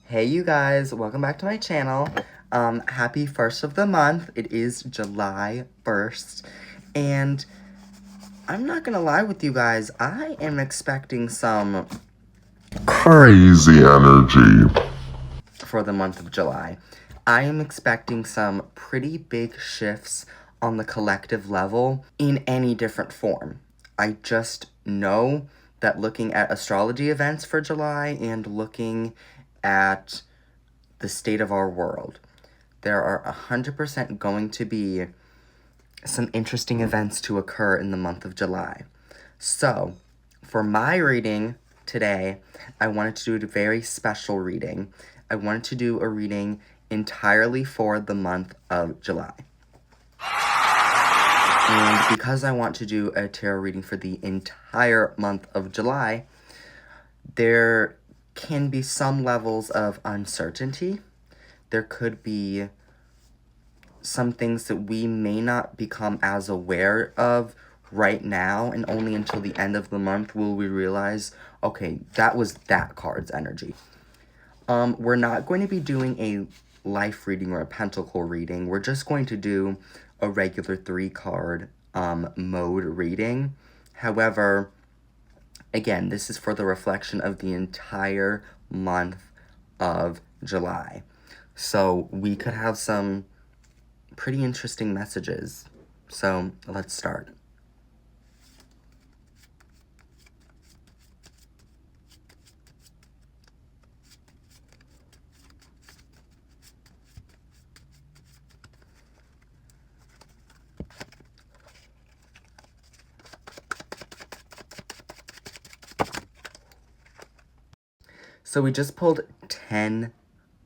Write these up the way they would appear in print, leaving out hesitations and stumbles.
Hey you guys, welcome back to my channel. Happy first of the month. It is July 1st, and I'm not gonna lie with you guys, I am expecting some crazy energy for the month of July. I am expecting some pretty big shifts on the collective level in any different form. I just know that looking at astrology events for July and looking at the state of our world, there are 100% going to be some interesting events to occur in the month of July. So, for my reading today, I wanted to do a very special reading. I wanted to do a reading entirely for the month of July. And because I want to do a tarot reading for the entire month of July, there can be some levels of uncertainty. There could be some things that we may not become as aware of right now, and only until the end of the month will we realize, okay, that was that card's energy. We're not going to be doing a life reading or a pentacle reading. We're just going to do a regular 3-card mode reading. However, again, this is for the reflection of the entire month of July. So we could have some pretty interesting messages. So let's start. So we just pulled 10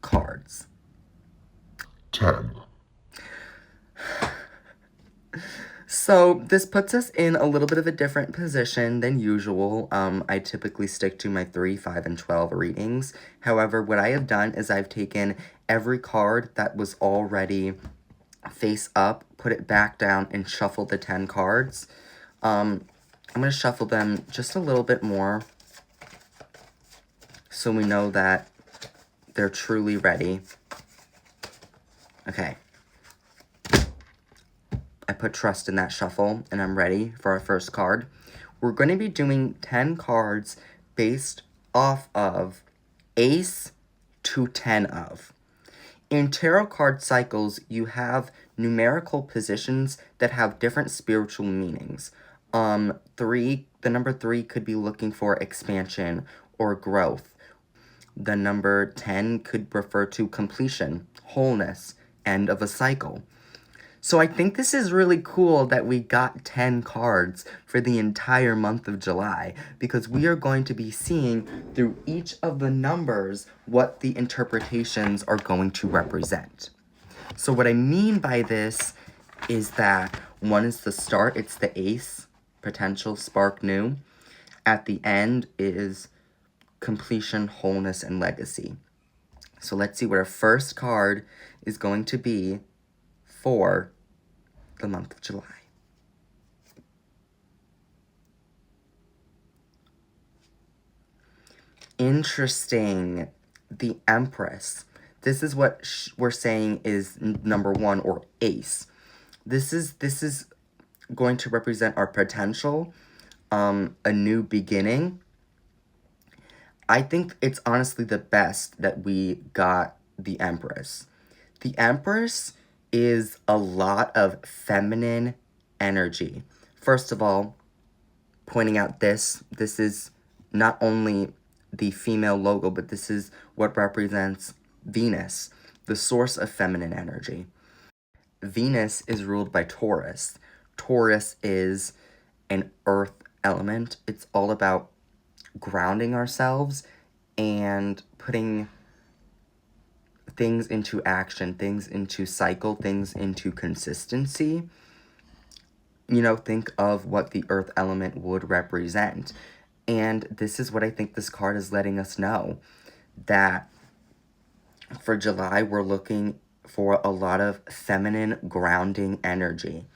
cards. 10. So this puts us in a little bit of a different position than usual. I typically stick to my 3, 5, and 12 readings. However, what I have done is I've taken every card that was already face up, put it back down, and shuffled the 10 cards. I'm going to shuffle them just a little bit more so we know that they're truly ready. Okay. I put trust in that shuffle, and I'm ready for our first card. We're going to be doing 10 cards based off of Ace to 10 of. In tarot card cycles, you have numerical positions that have different spiritual meanings. The number 3 could be looking for expansion or growth. The number 10 could refer to completion, wholeness, end of a cycle. So I think this is really cool that we got 10 cards for the entire month of July, because we are going to be seeing through each of the numbers what the interpretations are going to represent. So what I mean by this is that 1 is the start, it's the ace, potential, spark, new. At the end is completion, wholeness, and legacy. So let's see what our first card is going to be for the month of July. Interesting. The Empress. This is what we're saying is number 1, or ace. This is going to represent our potential, a new beginning. I think it's honestly the best that we got the Empress. The Empress is a lot of feminine energy. First of all, pointing out this is not only the female logo, but this is what represents Venus, the source of feminine energy. Venus is ruled by Taurus. Taurus is an earth element. It's all about grounding ourselves and putting things into action, things into cycle, things into consistency. You know, think of what the earth element would represent. And this is what I think this card is letting us know, that for July, we're looking for a lot of feminine grounding energy,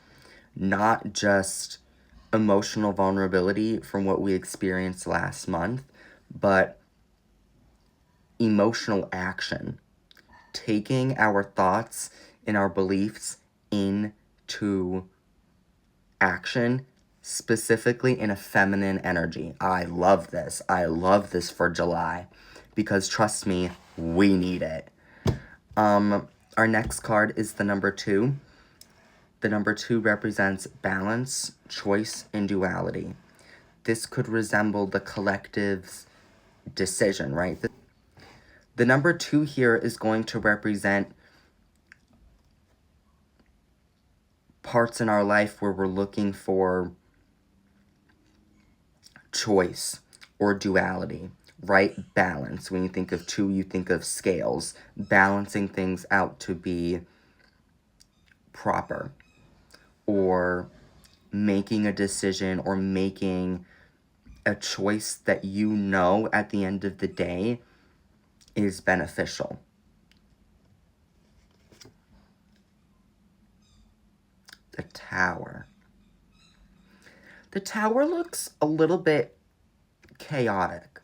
not just emotional vulnerability from what we experienced last month, but emotional action, taking our thoughts and our beliefs into action, specifically in a feminine energy. I love this. I love this for July because trust me, we need it. Our next card is the number 2. The number 2 represents balance, choice, and duality. This could resemble the collective's decision, right? The number 2 here is going to represent parts in our life where we're looking for choice or duality, right? Balance. When you think of 2, you think of scales, balancing things out to be proper, or making a decision or making a choice that you know at the end of the day is beneficial. The Tower. The Tower looks a little bit chaotic.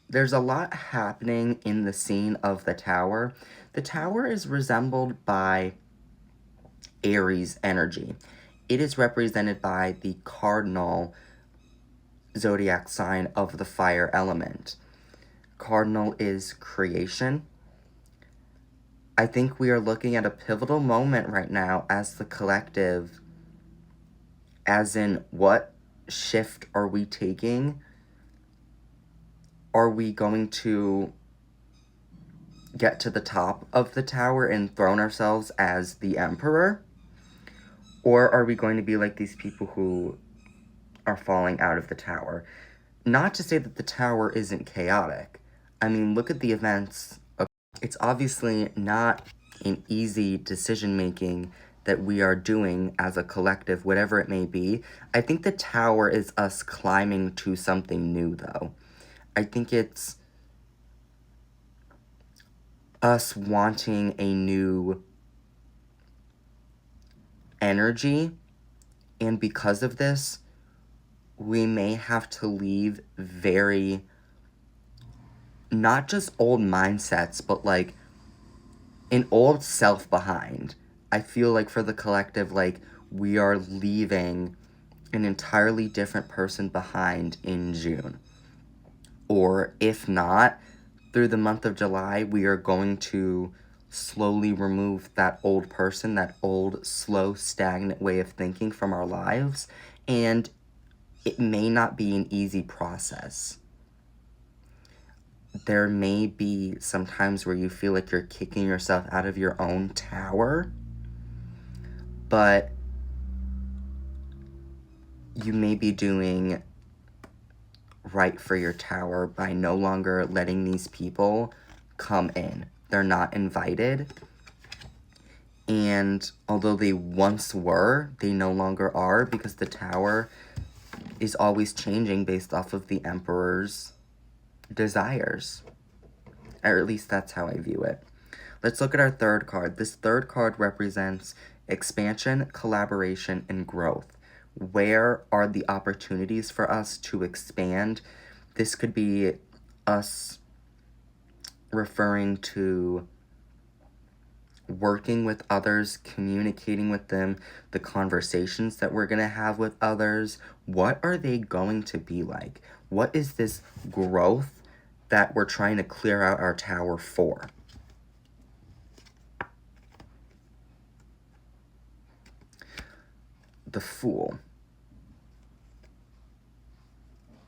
There's a lot happening in the scene of the Tower. The Tower is resembled by Aries energy. It is represented by the cardinal zodiac sign of the fire element. Cardinal is creation. I think we are looking at a pivotal moment right now as the collective, as in what shift are we taking? Are we going to get to the top of the tower and throne ourselves as the emperor? Or are we going to be like these people who are falling out of the tower? Not to say that the tower isn't chaotic. I mean, look at the events. It's obviously not an easy decision-making that we are doing as a collective, whatever it may be. I think the tower is us climbing to something new, though. I think it's us wanting a new energy, and because of this, we may have to leave very, not just old mindsets, but like an old self behind. I feel like for the collective, like we are leaving an entirely different person behind in June. Or if not, through the month of July, we are going to slowly remove that old person, that old, slow, stagnant way of thinking from our lives. And it may not be an easy process. There may be some times where you feel like you're kicking yourself out of your own tower, but you may be doing right for your tower by no longer letting these people come in. They're not invited. And although they once were, they no longer are, because the tower is always changing based off of the emperor's desires. Or at least that's how I view it. Let's look at our third card. This third card represents expansion, collaboration, and growth. Where are the opportunities for us to expand? This could be us referring to working with others, communicating with them, the conversations that we're going to have with others. What are they going to be like? What is this growth that we're trying to clear out our tower for? The Fool.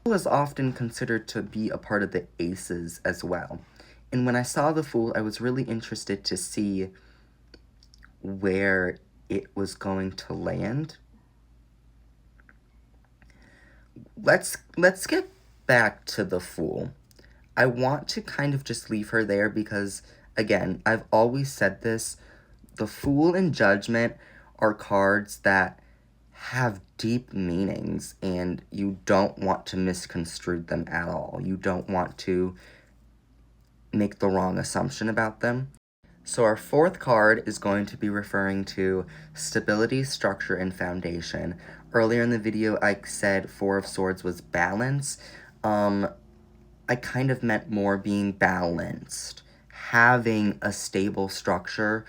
The Fool is often considered to be a part of the aces as well. And when I saw the Fool, I was really interested to see where it was going to land. Let's get back to the Fool. I want to kind of just leave her there because, again, I've always said this, the Fool and Judgment are cards that have deep meanings, and you don't want to misconstrue them at all. You don't want to make the wrong assumption about them. So our fourth card is going to be referring to stability, structure, and foundation. Earlier in the video, I said Four of Swords was balance. I kind of meant more being balanced, having a stable structure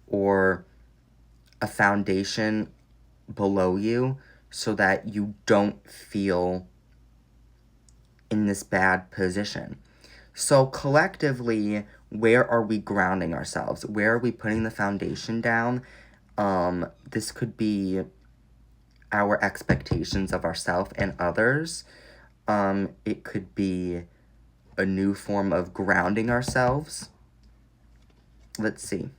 or a foundation below you so that you don't feel in this bad position. So collectively, where are we grounding ourselves? Where are we putting the foundation down? This could be our expectations of ourselves and others. It could be a new form of grounding ourselves. Let's see.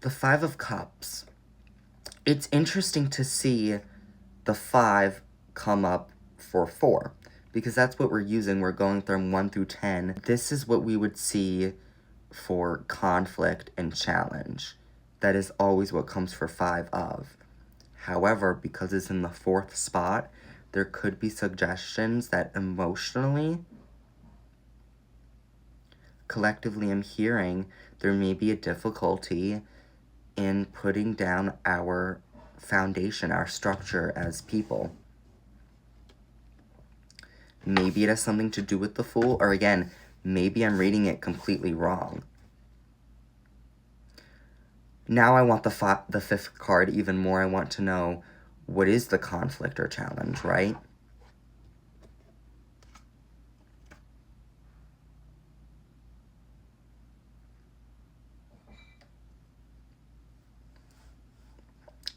The Five of Cups. It's interesting to see the 5 come up for 4 because that's what we're using. We're going from 1 through 10. This is what we would see for conflict and challenge. That is always what comes for 5 of. However, because it's in the 4th spot, there could be suggestions that emotionally, collectively I'm hearing there may be a difficulty in putting down our foundation, our structure as people. Maybe it has something to do with the Fool, or again, maybe I'm reading it completely wrong. Now I want the 5th card even more. I want to know what is the conflict or challenge, right?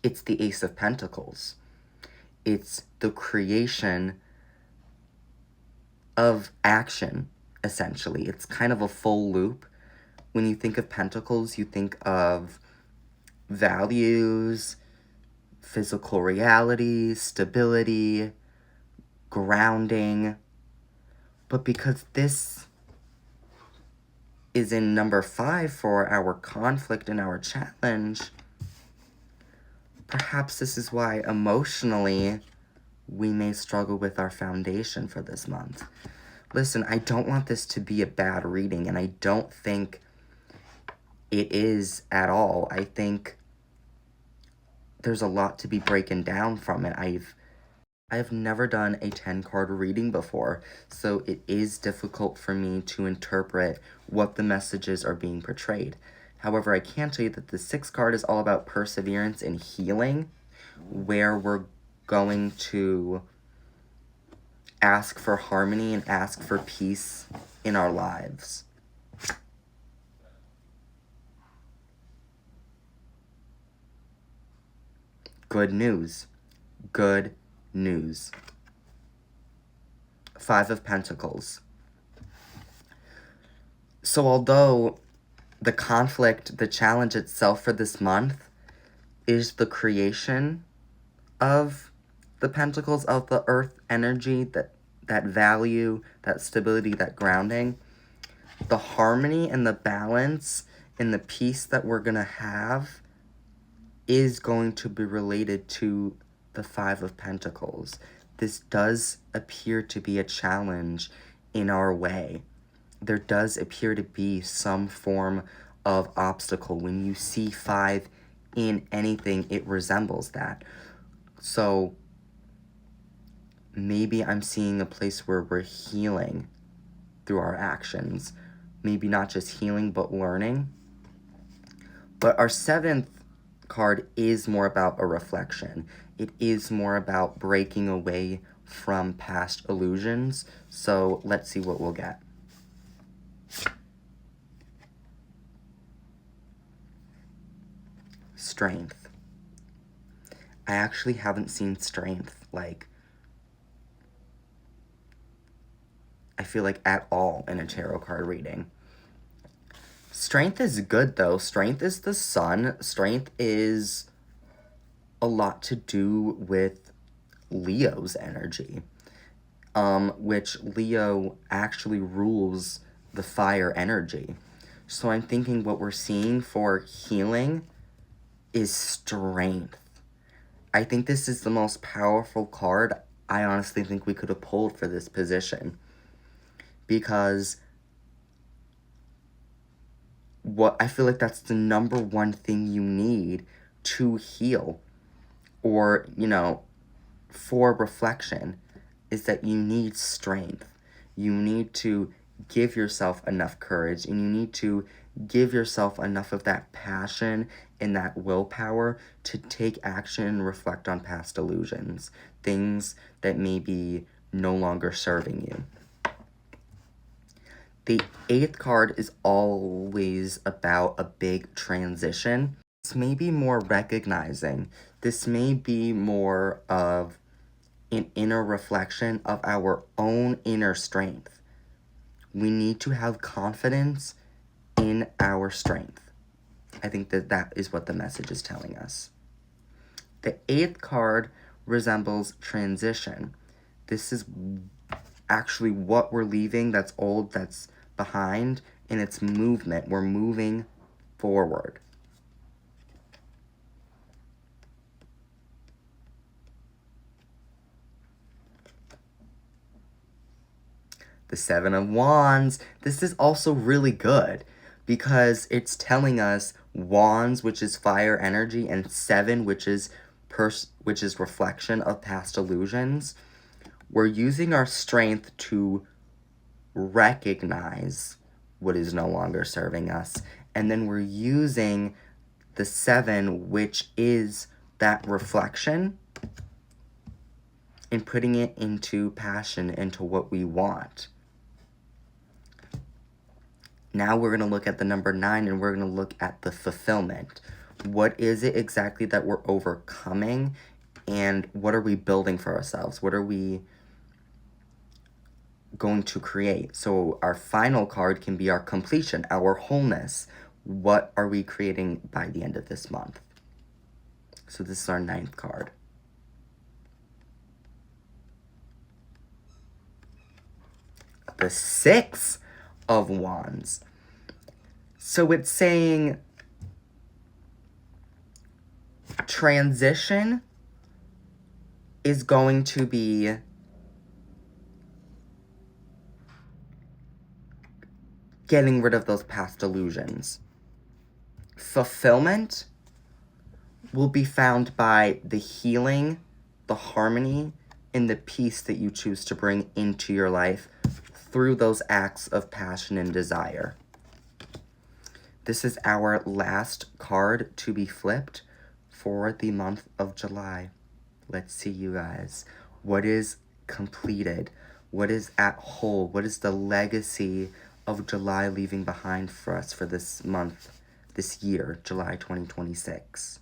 It's the Ace of Pentacles. It's the creation of action, essentially. It's kind of a full loop. When you think of pentacles, you think of values, physical reality, stability, grounding. But because this is in number 5 for our conflict and our challenge, perhaps this is why emotionally we may struggle with our foundation for this month. Listen, I don't want this to be a bad reading, and I don't think it is at all. I think there's a lot to be breaking down from it. I've never done a 10-card reading before, so it is difficult for me to interpret what the messages are being portrayed. However, I can tell you that the 6th card is all about perseverance and healing, where we're going to ask for harmony and ask for peace in our lives. Good news. Good news. 5 of Pentacles. So although the conflict, the challenge itself for this month is the creation of the Pentacles, of the earth energy, that value, that stability, that grounding, the harmony and the balance and the peace that we're going to have is going to be related to the 5 of Pentacles. This does appear to be a challenge in our way. There does appear to be some form of obstacle. When you see 5 in anything, it resembles that. So maybe I'm seeing a place where we're healing through our actions. Maybe not just healing, but learning. But our 7th card is more about a reflection. It is more about breaking away from past illusions. So let's see what we'll get. Strength. I actually haven't seen strength, I feel like at all in a tarot card reading. Strength is good, though. Strength is the sun. Strength is a lot to do with Leo's energy, which Leo actually rules the fire energy. So I'm thinking what we're seeing for healing is strength. I think this is the most powerful card I honestly think we could have pulled for this position. Because I feel like that's the number one thing you need to heal, or, for reflection, is that you need strength. You need to give yourself enough courage, and you need to give yourself enough of that passion and that willpower to take action and reflect on past illusions, things that may be no longer serving you. The 8th card is always about a big transition. This may be more recognizing. This may be more of an inner reflection of our own inner strength. We need to have confidence in our strength. I think that is what the message is telling us. The 8th card resembles transition. This is actually what we're leaving that's old, that's behind, and it's movement. We're moving forward. The 7 of Wands. This is also really good because it's telling us Wands, which is fire energy, and 7, which is reflection of past illusions. We're using our strength to recognize what is no longer serving us. And then we're using the 7, which is that reflection, and putting it into passion, into what we want. Now we're going to look at the number 9, and we're going to look at the fulfillment. What is it exactly that we're overcoming, and what are we building for ourselves? What are we going to create? So our final card can be our completion, our wholeness. What are we creating by the end of this month? So this is our 9th card. The 6 of Wands. So it's saying transition is going to be getting rid of those past illusions. Fulfillment will be found by the healing, the harmony, and the peace that you choose to bring into your life through those acts of passion and desire. This is our last card to be flipped for the month of July. Let's see, you guys. What is completed? What is at whole? What is the legacy of July leaving behind for us for this month, this year, July 2026?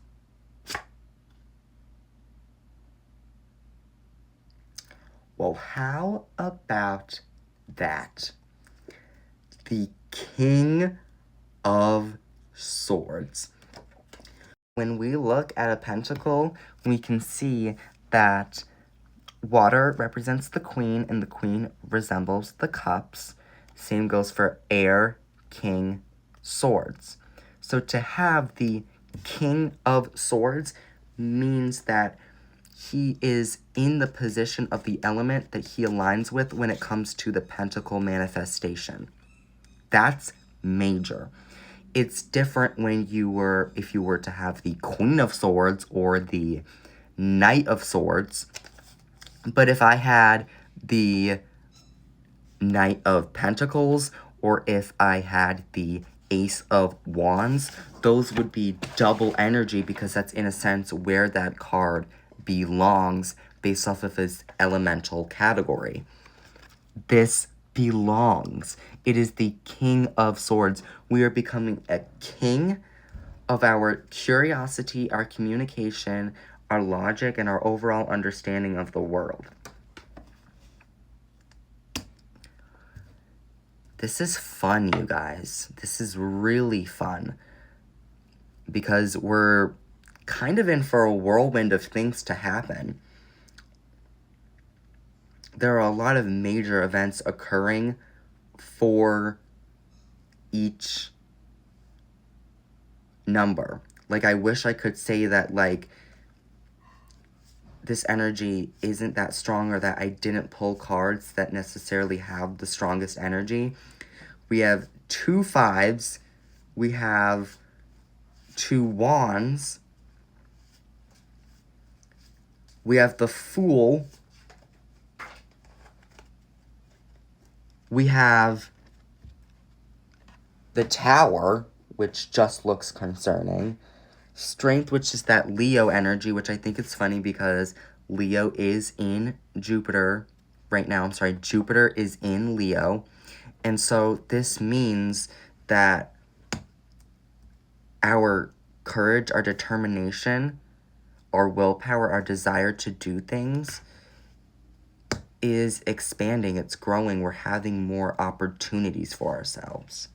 Well, how about that? The King of Swords. When we look at a pentacle, we can see that water represents the queen, and the queen resembles the cups. Same goes for air, king, swords. So to have the King of Swords means that he is in the position of the element that he aligns with when it comes to the pentacle manifestation. That's major. It's different if you were to have the Queen of Swords or the Knight of Swords. But if I had the Knight of Pentacles, or if I had the Ace of Wands, those would be double energy, because that's in a sense where that card belongs based off of his elemental category. This belongs. It is the King of Swords. We are becoming a king of our curiosity, our communication, our logic, and our overall understanding of the world. This is fun, you guys. This is really fun, because we're kind of in for a whirlwind of things to happen. There are a lot of major events occurring for each number. Like, I wish I could say that, like, this energy isn't that strong, or that I didn't pull cards that necessarily have the strongest energy. We have 2 5s, We have 2 wands. We have the Fool. We have the Tower, which just looks concerning. Strength, which is that Leo energy, which I think is funny because Leo is in Jupiter right now. I'm sorry, Jupiter is in Leo. And so this means that our courage, our determination, our willpower, our desire to do things is expanding. It's growing. We're having more opportunities for ourselves.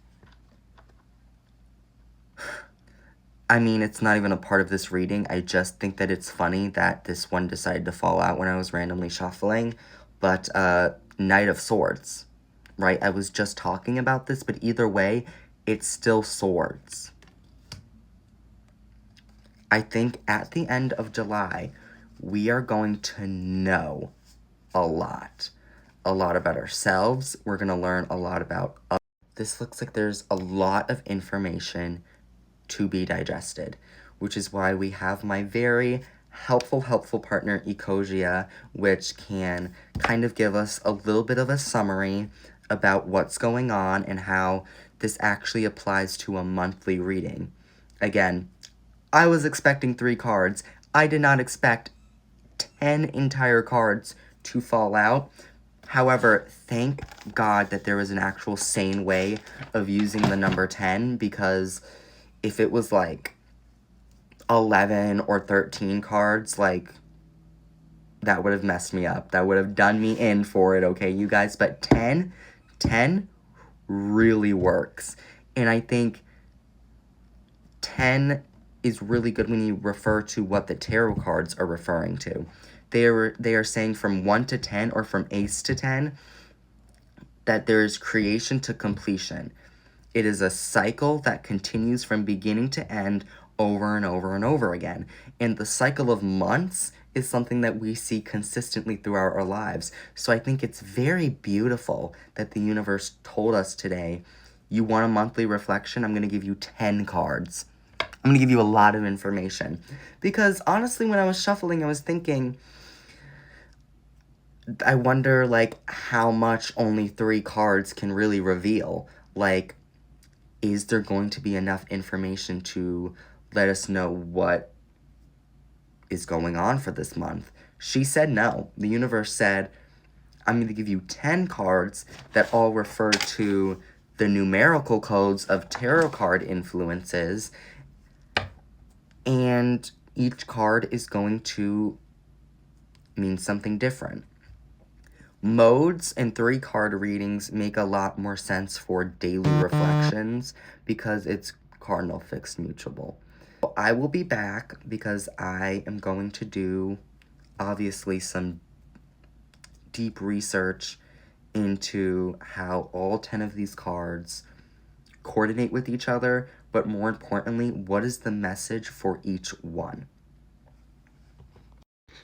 I mean, it's not even a part of this reading. I just think that it's funny that this one decided to fall out when I was randomly shuffling. But, Knight of Swords, right? I was just talking about this, but either way, it's still swords. I think at the end of July, we are going to know a lot about ourselves. We're going to learn a lot about others. This looks like there's a lot of information to be digested, which is why we have my very helpful partner Ecosia, which can kind of give us a little bit of a summary about what's going on and how this actually applies to a monthly reading. Again, I was expecting 3 cards. I did not expect 10 entire cards to fall out. However, thank God that there was an actual sane way of using the number 10, because if it was like 11 or 13 cards, like, that would have messed me up. That would have done me in for it, okay, you guys? But 10 really works. And I think 10 is really good when you refer to what the tarot cards are referring to. They are saying from 1 to 10 or from ace to 10 that there is creation to completion. It is a cycle that continues from beginning to end over and over and over again. And the cycle of months is something that we see consistently throughout our lives. So I think it's very beautiful that the universe told us today, you want a monthly reflection? I'm going to give you 10 cards. I'm going to give you a lot of information. Because honestly, when I was shuffling, I was thinking, I wonder, like, how much only 3 cards can really reveal. Like, is there going to be enough information to let us know what is going on for this month? She said no. The universe said, I'm going to give you 10 cards that all refer to the numerical codes of tarot card influences, and each card is going to mean something different. Modes and 3-card readings make a lot more sense for daily reflections because it's cardinal fixed mutable. I will be back because I am going to do, obviously, some deep research into how all 10 of these cards coordinate with each other, but more importantly, what is the message for each one?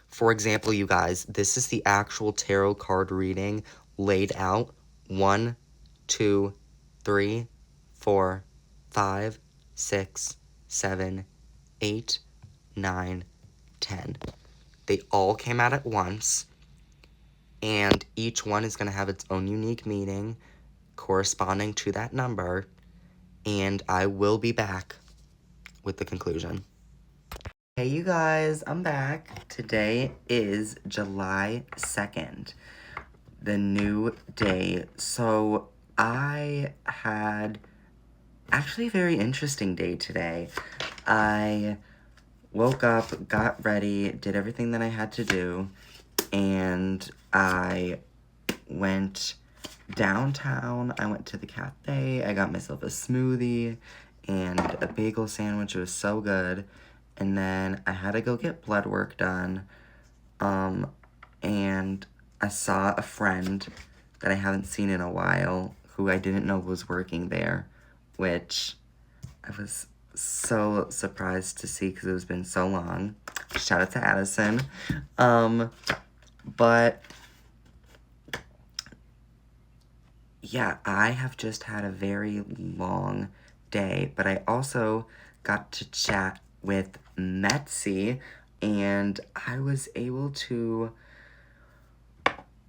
For example, you guys, this is the actual tarot card reading laid out. 1, 2, 3, 4, 5, 6, 7, 8, 9, 10. They all came out at once, and each one is going to have its own unique meaning corresponding to that number, and I will be back with the conclusion. Hey you guys, I'm back. Today is July 2nd, the new day. So I had actually a very interesting day today. I woke up, got ready, did everything that I had to do, and I went downtown. I went to the cafe. I got myself a smoothie and a bagel sandwich. It was so good. And then I had to go get blood work done. And I saw a friend that I haven't seen in a while who I didn't know was working there, which I was so surprised to see because it's been so long. Shout out to Addison. But yeah, I have just had a very long day, but I also got to chat with Metzi, and I was able to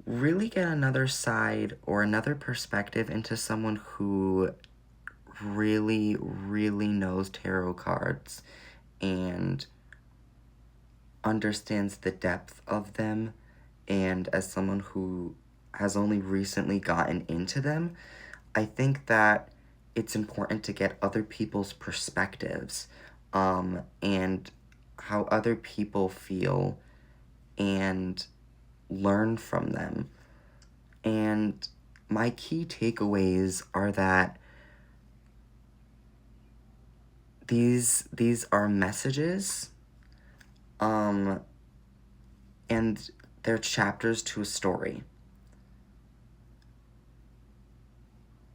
really get another side or another perspective into someone who really, really knows tarot cards and understands the depth of them. And as someone who has only recently gotten into them, I think that it's important to get other people's perspectives, and how other people feel, and learn from them. And my key takeaways are that these are messages, and they're chapters to a story.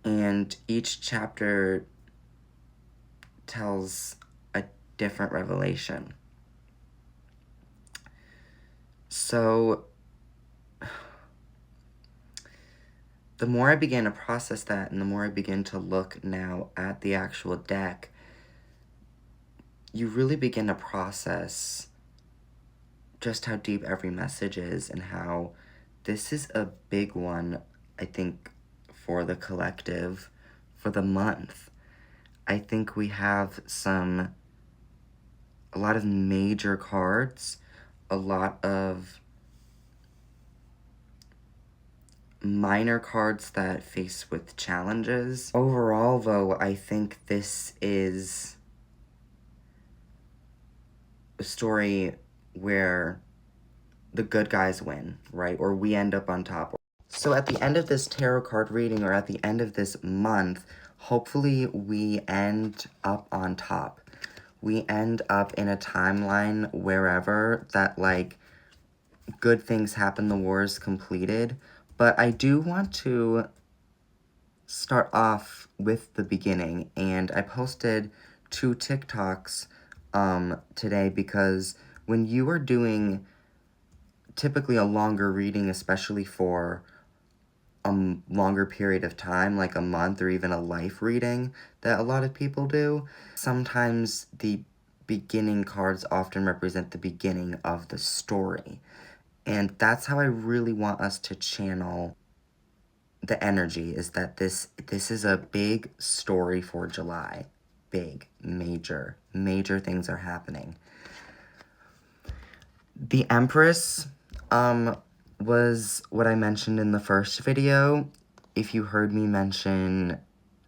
And each chapter tells a different revelation. So the more I began to process that, and the more I begin to look now at the actual deck, you really begin to process just how deep every message is, and how this is a big one, I think, for the collective, for the month. I think we have a lot of major cards, a lot of minor cards that face with challenges. Overall, though, I think this is a story where the good guys win, right? Or we end up on top. So at the end of this tarot card reading, or at the end of this month, hopefully we end up on top. We end up in a timeline wherever that, like, good things happen, the war is completed. But I do want to start off with the beginning, and I posted 2 TikToks today, because when you are doing typically a longer reading, especially for a longer period of time, like a month or even a life reading that a lot of people do, sometimes the beginning cards often represent the beginning of the story. And that's how I really want us to channel the energy, is that this is a big story for July. Big, major things are happening. The Empress was what I mentioned in the first video. If you heard me mention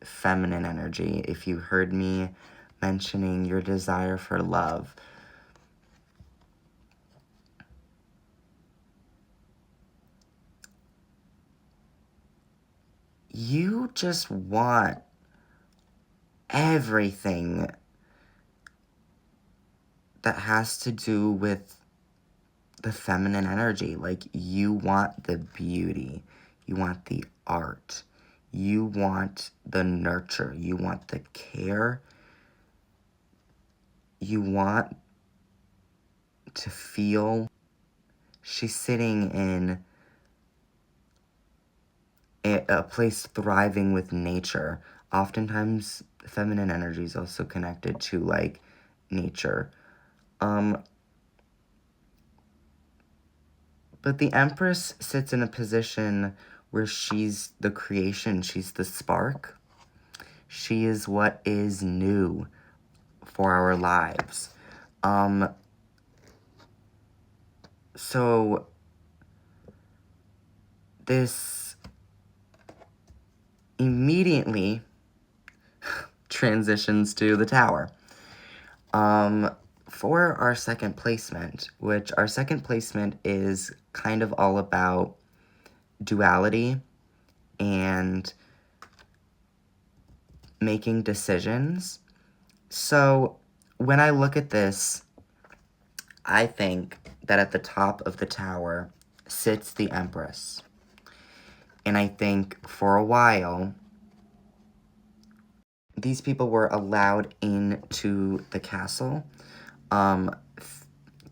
feminine energy, if you heard me mentioning your desire for love, you just want everything that has to do with the feminine energy. Like, you want the beauty, you want the art, you want the nurture, you want the care, you want to feel. She's sitting in a place thriving with nature. Oftentimes, feminine energy is also connected to, like, nature. But the Empress sits in a position where she's the creation, she's the spark. She is what is new for our lives. So this immediately transitions to the Tower. For our second placement, which our second placement is kind of all about duality and making decisions. So when I look at this, I think that at the top of the Tower sits the Empress. And I think for a while, these people were allowed into the castle.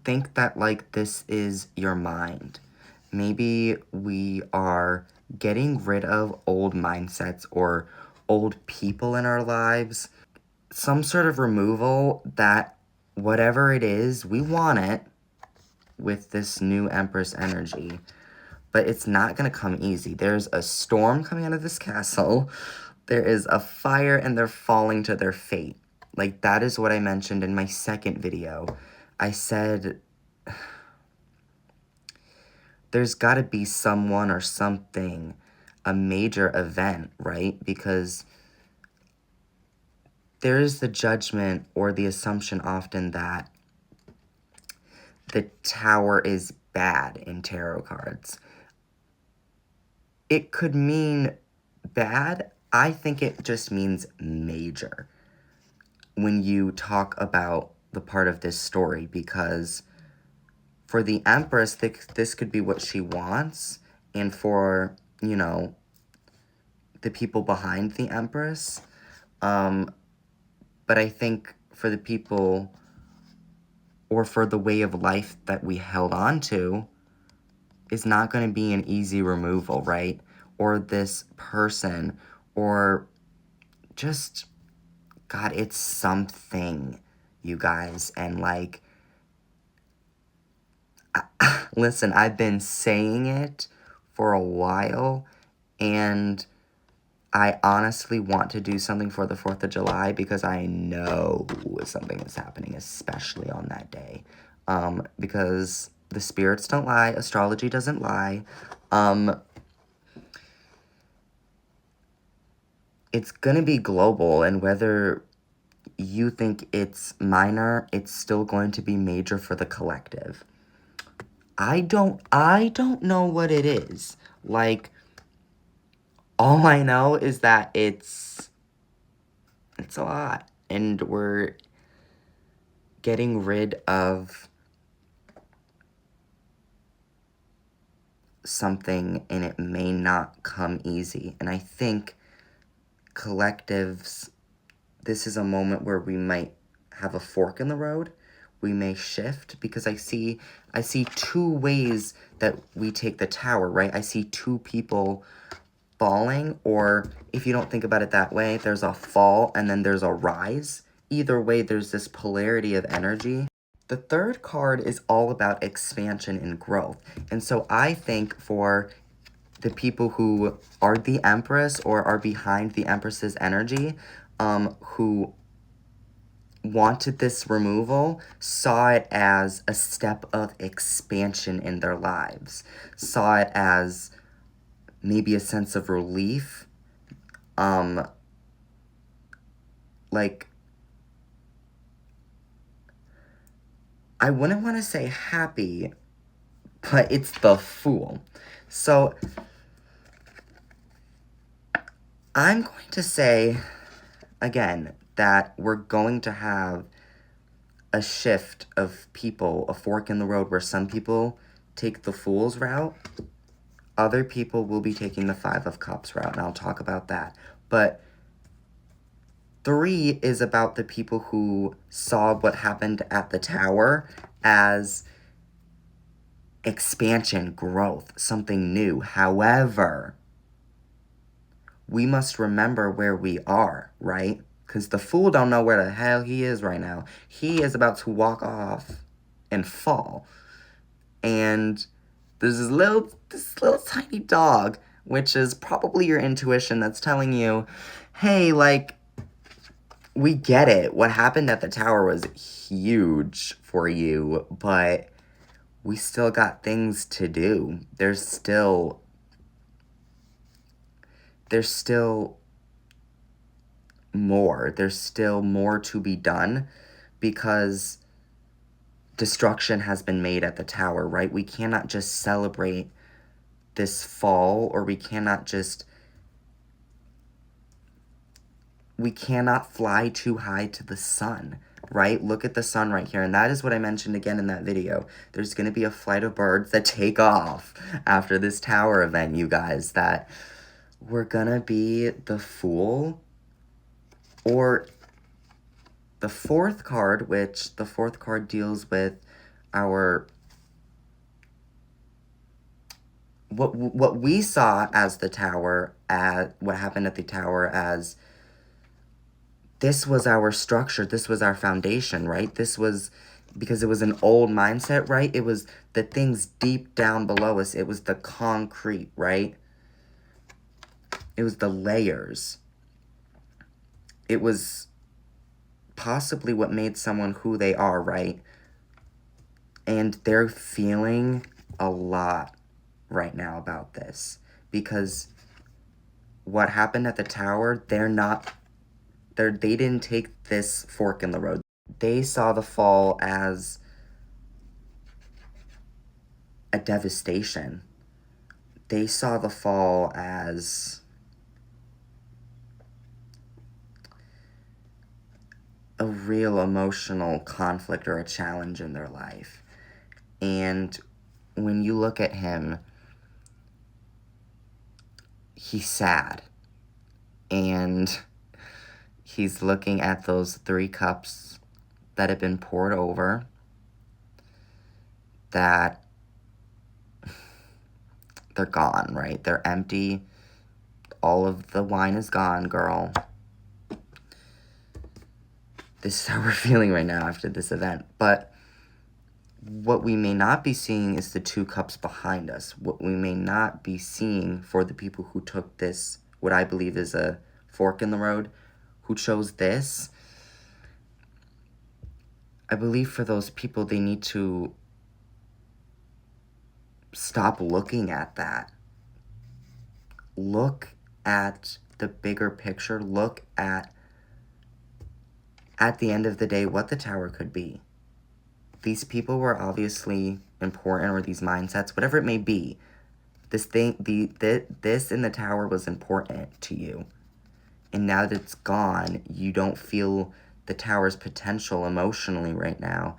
Think that, like, this is your mind. Maybe we are getting rid of old mindsets or old people in our lives. some sort of removal that whatever it is, we want it with this new Empress energy. But it's not going to come easy. There's a storm coming out of this castle. There is a fire and they're falling to their fate. Like, that is what I mentioned in my second video. I said there's got to be someone or something, a major event, right? Because there is the judgment or the assumption often that the Tower is bad in tarot cards. It could mean bad. I think it just means major when you talk about the part of this story, because for the Empress, this could be what she wants, and for, you know, the people behind the Empress, but I think for the people, or for the way of life that we held on to, is not going to be an easy removal, right? Or this person, or just, God, it's something, you guys. And like, listen, I've been saying it for a while, and I honestly want to do something for the 4th of July because I know something is happening, especially on that day. Because the spirits don't lie, astrology doesn't lie. It's gonna be global, and whether you think it's minor, it's still going to be major for the collective. I don't know what it is. Like, all I know is that it's a lot, and we're getting rid of something, and it may not come easy. And I think collectives, this is a moment where we might have a fork in the road. We may shift, because I see two ways that we take the Tower, right? I see two people falling, or if you don't think about it that way, there's a fall and then there's a rise. Either way, there's this polarity of energy. The third card is all about expansion and growth. And so I think for the people who are the Empress or are behind the Empress's energy, who wanted this removal, saw it as a step of expansion in their lives, saw it as maybe a sense of relief, like, I wouldn't want to say happy, but it's the Fool. So, I'm going to say, again, that we're going to have a shift of people, a fork in the road, where some people take the Fool's route, other people will be taking the Five of Cups route, and I'll talk about that. But 3 is about the people who saw what happened at the Tower as expansion, growth, something new. However, we must remember where we are, right? Because the Fool don't know where the hell he is right now. He is about to walk off and fall. And there's this little tiny dog, which is probably your intuition, that's telling you, hey, like, we get it. What happened at the Tower was huge for you, but we still got things to do. There's still more. There's still more to be done, because destruction has been made at the Tower, right? We cannot just celebrate this fall, or we cannot fly too high to the sun, right? Look at the sun right here. And that is what I mentioned again in that video. There's going to be a flight of birds that take off after this Tower event, you guys, that we're going to be the Fool, or the fourth card, which the fourth card deals with our, what we saw as the Tower, at what happened at the Tower, as this was our structure, this was our foundation, right? This was, because it was an old mindset, right? It was the things deep down below us. It was the concrete, right? It was the layers. It was possibly what made someone who they are, right? And they're feeling a lot right now about this, because what happened at the tower, they didn't take this fork in the road. They saw the fall as a devastation. They saw the fall as a real emotional conflict or a challenge in their life. And when you look at him, he's sad. And he's looking at those 3 cups that have been poured over, that they're gone, right? They're empty. All of the wine is gone, girl. This is how we're feeling right now after this event. But what we may not be seeing is the 2 cups behind us. What we may not be seeing for the people who took this, what I believe is a fork in the road, who chose this, I believe for those people, they need to stop looking at that. Look at the bigger picture. Look at the end of the day, what the tower could be. These people were obviously important, or these mindsets, whatever it may be. This in the tower was important to you. And now that it's gone, you don't feel the tower's potential emotionally right now.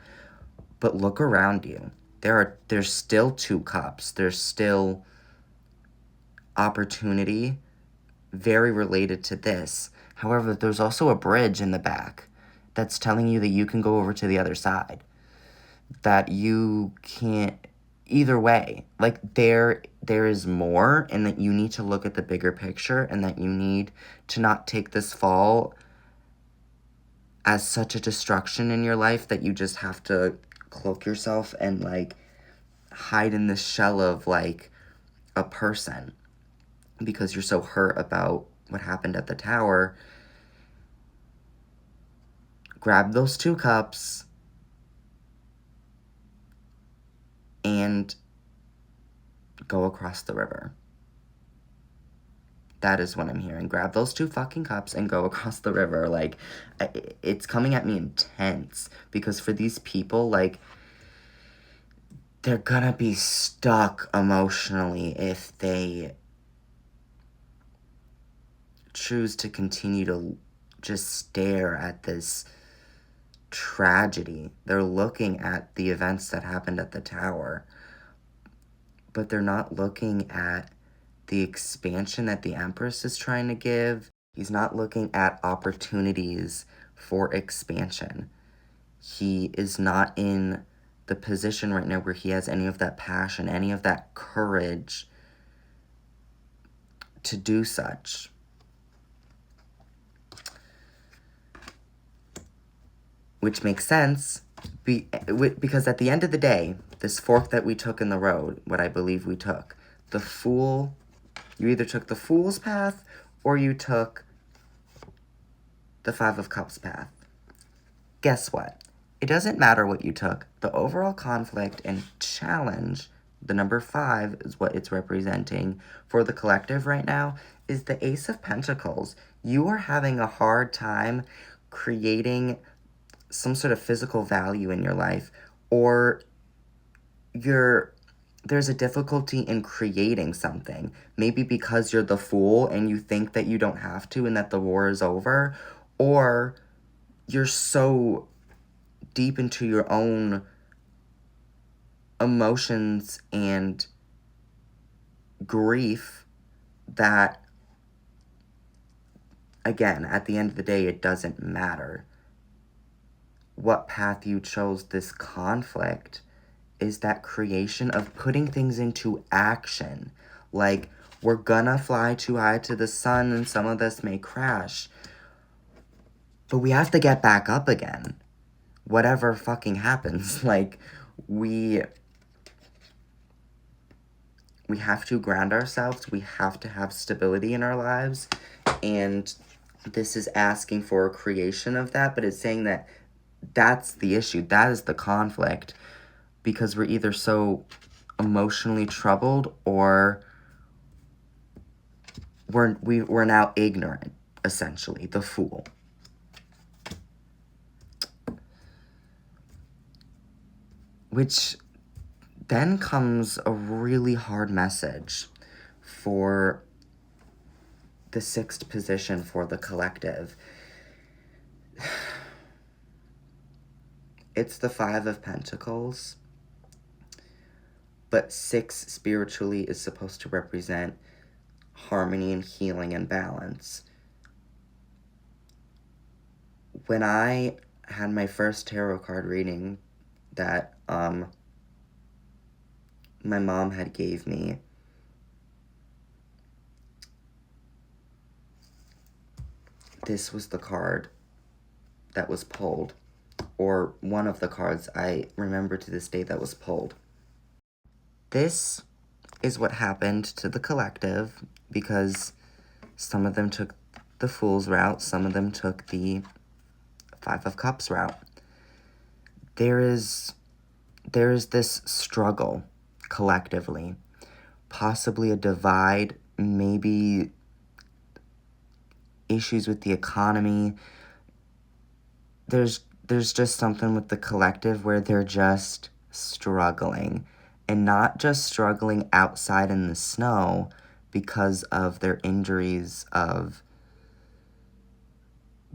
But look around you. There's still 2 cups. There's still opportunity very related to this. However, there's also a bridge in the back that's telling you that you can go over to the other side. That you can't, either way. Like, there is more, and that you need to look at the bigger picture, and that you need to not take this fall as such a destruction in your life that you just have to cloak yourself and, like, hide in this shell of, like, a person because you're so hurt about what happened at the tower. Grab those 2 cups and go across the river. That is what I'm hearing. Grab those 2 fucking cups and go across the river. Like, it's coming at me intense, because for these people, like, they're gonna be stuck emotionally if they choose to continue to just stare at this tragedy. They're looking at the events that happened at the tower, but they're not looking at the expansion that the Empress is trying to give. He's not looking at opportunities for expansion. He is not in the position right now where he has any of that passion, any of that courage to do such. Which makes sense, because at the end of the day, this fork that we took in the road, what I believe we took, the Fool, you either took the Fool's path or you took the 5 of Cups path. Guess what? It doesn't matter what you took. The overall conflict and challenge, the number 5 is what it's representing for the collective right now, is the Ace of Pentacles. You are having a hard time creating some sort of physical value in your life, or there's a difficulty in creating something. Maybe because you're the Fool and you think that you don't have to and that the war is over, or you're so deep into your own emotions and grief that, again, at the end of the day, it doesn't matter what path you chose. This conflict is that creation of putting things into action. Like, we're gonna fly too high to the sun and some of this may crash. But we have to get back up again. Whatever fucking happens. Like, we have to ground ourselves. We have to have stability in our lives. And this is asking for a creation of that, but it's saying that that's the issue. That is the conflict. Because we're either so emotionally troubled or we're now ignorant, essentially. The Fool. Which then comes a really hard message for the 6th position for the collective. It's the 5 of Pentacles, but 6 spiritually is supposed to represent harmony and healing and balance. When I had my first tarot card reading that my mom had gave me, this was the card that was pulled, or one of the cards I remember to this day that was pulled. This is what happened to the collective, because some of them took the Fool's route, some of them took the 5 of Cups route. There is this struggle collectively, possibly a divide, maybe issues with the economy. There's just something with the collective where they're just struggling, and not just struggling outside in the snow because of their injuries, of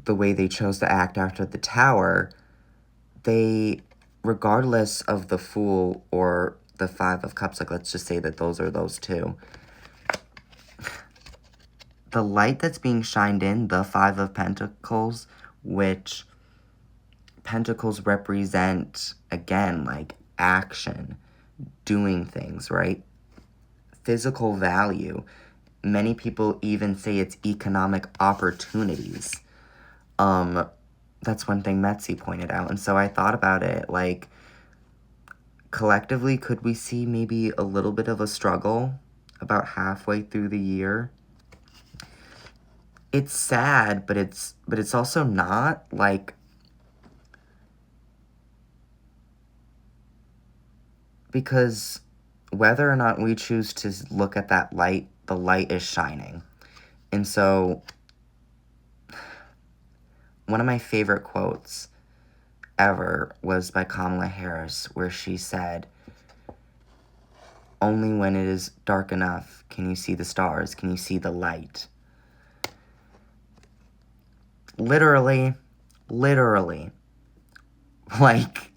the way they chose to act after the tower. They, regardless of the Fool or the 5 of Cups, like let's just say that those are those two, the light that's being shined in, the 5 of Pentacles, which Pentacles represent, again, like action, doing things, right? Physical value. Many people even say it's economic opportunities. That's one thing Metzi pointed out. And so I thought about it, like, collectively, could we see maybe a little bit of a struggle about halfway through the year? It's sad, but it's also not, like, because whether or not we choose to look at that light, the light is shining. And so one of my favorite quotes ever was by Kamala Harris, where she said, "Only when it is dark enough can you see the stars, can you see the light." Literally, like,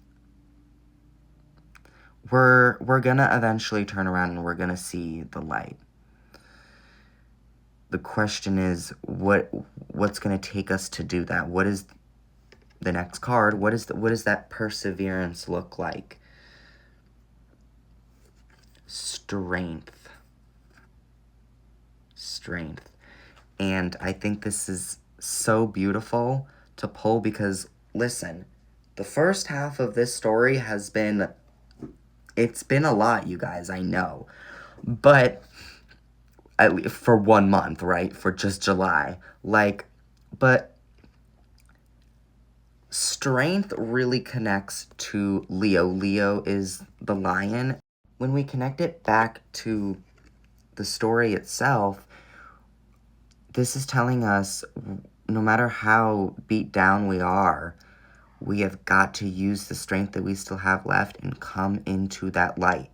we're gonna eventually turn around and we're gonna see the light. The question is, what's gonna take us to do that? What is the next card? What does that perseverance look like? Strength. And I think this is so beautiful to pull because, listen, the first half of this story has been, it's been a lot, you guys, I know. But at least for 1 month, right? For just July. Like, but strength really connects to Leo. Leo is the lion. When we connect it back to the story itself, this is telling us no matter how beat down we are, we have got to use the strength that we still have left and come into that light.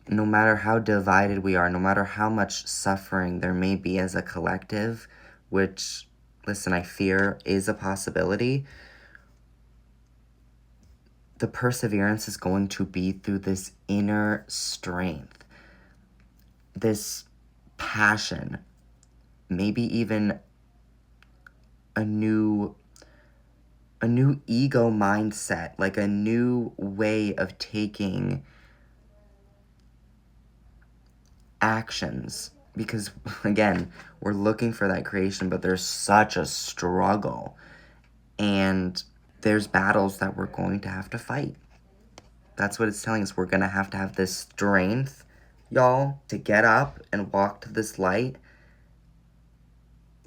No matter how divided we are, no matter how much suffering there may be as a collective, which, listen, I fear is a possibility, the perseverance is going to be through this inner strength, this passion, maybe even a new ego mindset, like a new way of taking actions because, again, we're looking for that creation, but there's such a struggle. And there's battles that we're going to have to fight. That's what it's telling us. We're going to have this strength, y'all, to get up and walk to this light.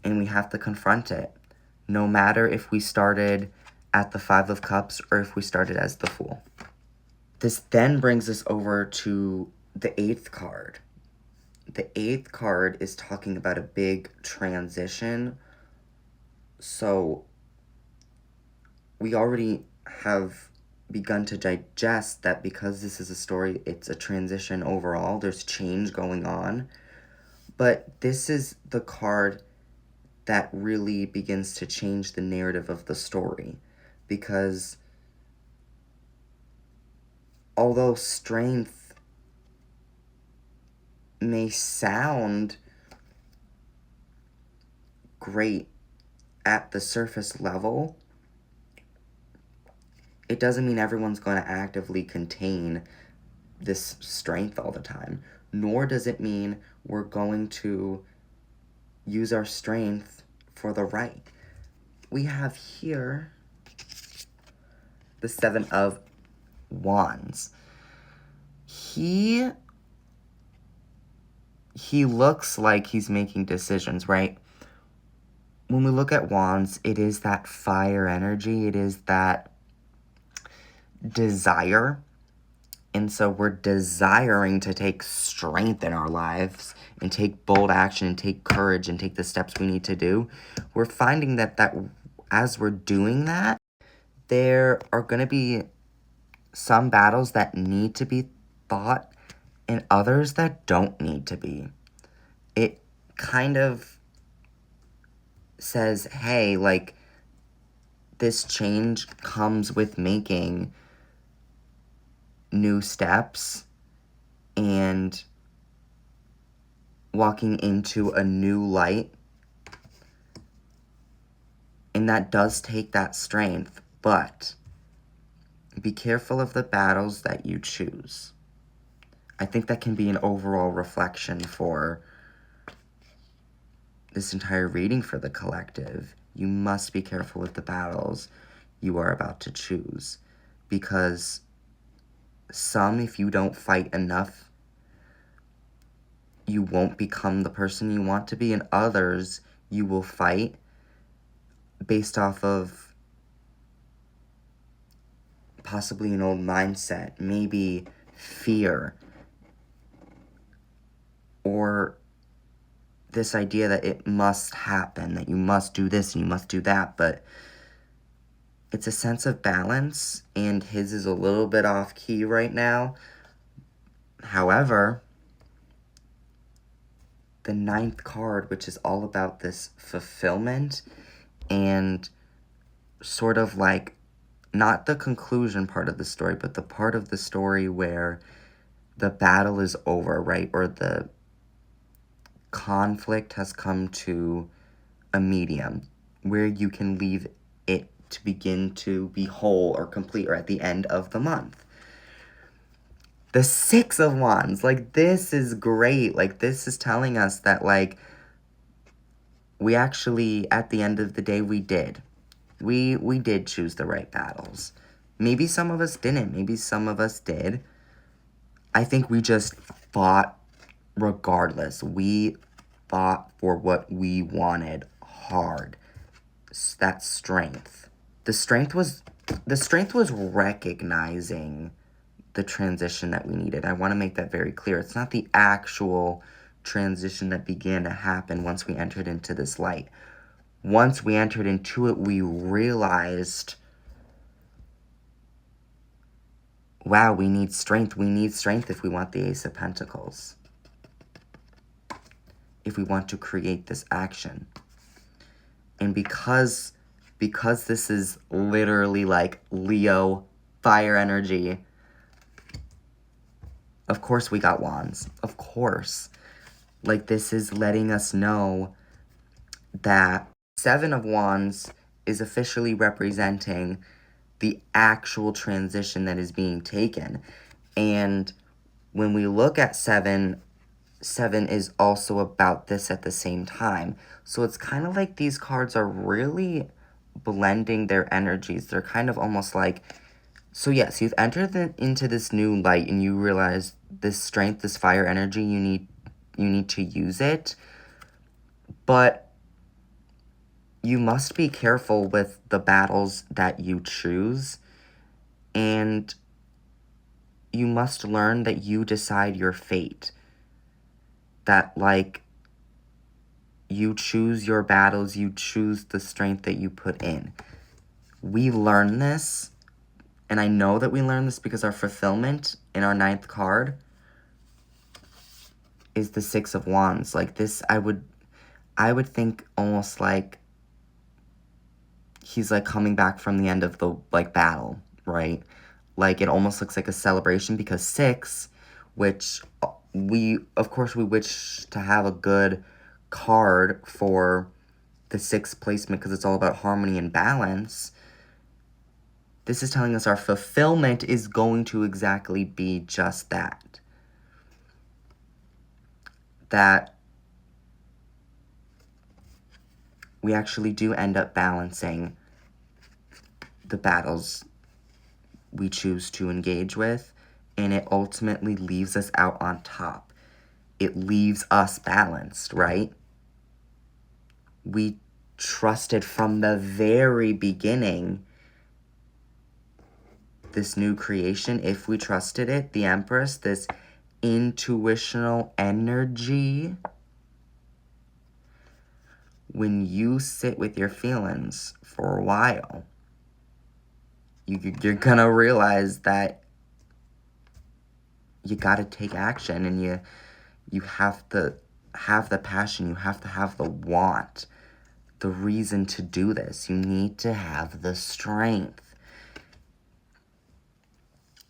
And we have to confront it. No matter if we started at the Five of Cups or if we started as the Fool. This then brings us over to the 8th card. The 8th card is talking about a big transition. So we already have begun to digest that because this is a story, it's a transition overall. There's change going on. But this is the card that really begins to change the narrative of the story. Because although strength may sound great at the surface level, it doesn't mean everyone's going to actively contain this strength all the time. Nor does it mean we're going to use our strength for the right. We have here the 7 of Wands. He looks like he's making decisions, right? When we look at Wands, it is that fire energy. It is that desire. And so we're desiring to take strength in our lives and take bold action and take courage and take the steps we need to do. We're finding that as we're doing that, there are going to be some battles that need to be fought and others that don't need to be. It kind of says, hey, like, this change comes with making new steps and walking into a new light. And that does take that strength, but be careful of the battles that you choose. I think that can be an overall reflection for this entire reading for the collective. You must be careful with the battles you are about to choose, because some, if you don't fight enough, you won't become the person you want to be, and others you will fight based off of possibly an old mindset, maybe fear, or this idea that it must happen, that you must do this and you must do that. But it's a sense of balance, and his is a little bit off key right now. However, the 9th card, which is all about this fulfillment and sort of like not the conclusion part of the story, but the part of the story where the battle is over, right? Or the conflict has come to a medium where you can leave it to begin to be whole or complete, or at the end of the month. The 6 of Wands, like, this is great. Like, this is telling us that, like, we actually, at the end of the day, we did. We did choose the right battles. Maybe some of us didn't. Maybe some of us did. I think we just fought regardless. We fought for what we wanted hard. That strength. The strength was recognizing the transition that we needed. I want to make that very clear. It's not the actual transition that began to happen once we entered into this light. Once we entered into it, we realized, wow, we need strength. We need strength if we want the Ace of Pentacles. If we want to create this action. And because this is literally like Leo fire energy, of course we got Wands. Of course. Like, this is letting us know that 7 of Wands is officially representing the actual transition that is being taken. And when we look at 7 7 is also about this at the same time. So it's kind of like these cards are really blending their energies. They're kind of almost like, so yes, you've entered into this new light and you realize this strength, this fire energy, you need to use it. But you must be careful with the battles that you choose, and you must learn that you decide your fate. That, like, you choose your battles, you choose the strength that you put in. We learn this, and I know that we learn this because our fulfillment in our 9th card is the 6 of Wands. Like, this, I would think almost like he's, like, coming back from the end of the, like, battle, right? Like, it almost looks like a celebration because 6, which of course, we wish to have a good card for the 6th placement because it's all about harmony and balance. This is telling us our fulfillment is going to exactly be just that. That we actually do end up balancing the battles we choose to engage with, and it ultimately leaves us out on top. It leaves us balanced, right? We trusted from the very beginning this new creation, if we trusted it, the Empress, this intuitional energy. When you sit with your feelings for a while, you're gonna realize that you gotta take action, and you have to have the passion, you have to have the want, the reason to do this. You need to have the strength.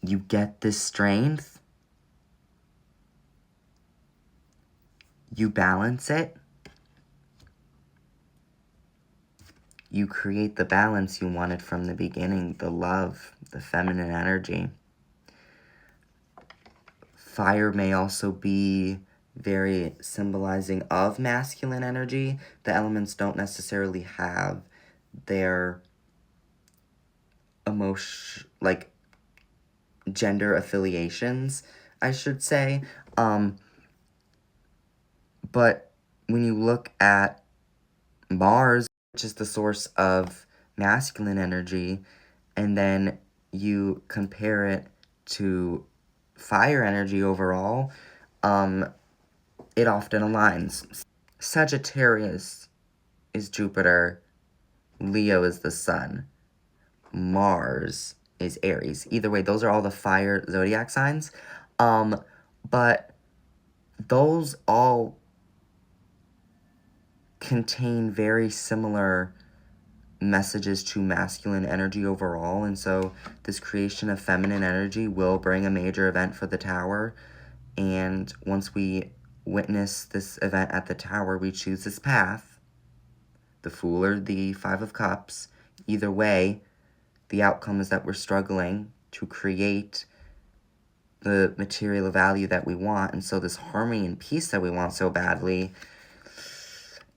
You get this strength, you balance it, you create the balance you wanted from the beginning, the love, the feminine energy. Fire may also be very symbolizing of masculine energy. The elements don't necessarily have their like gender affiliations, I should say. But when you look at Mars, which is the source of masculine energy, and then you compare it to fire energy overall, it often aligns. Sagittarius is Jupiter, Leo is the sun, Mars is Aries. Either way, those are all the fire zodiac signs. But those all contain very similar messages to masculine energy overall, and so this creation of feminine energy will bring a major event for the tower, and once we witness this event at the tower, we choose this path, the Fool or the 5 of Cups. Either way, the outcome is that we're struggling to create the material value that we want, and so this harmony and peace that we want so badly,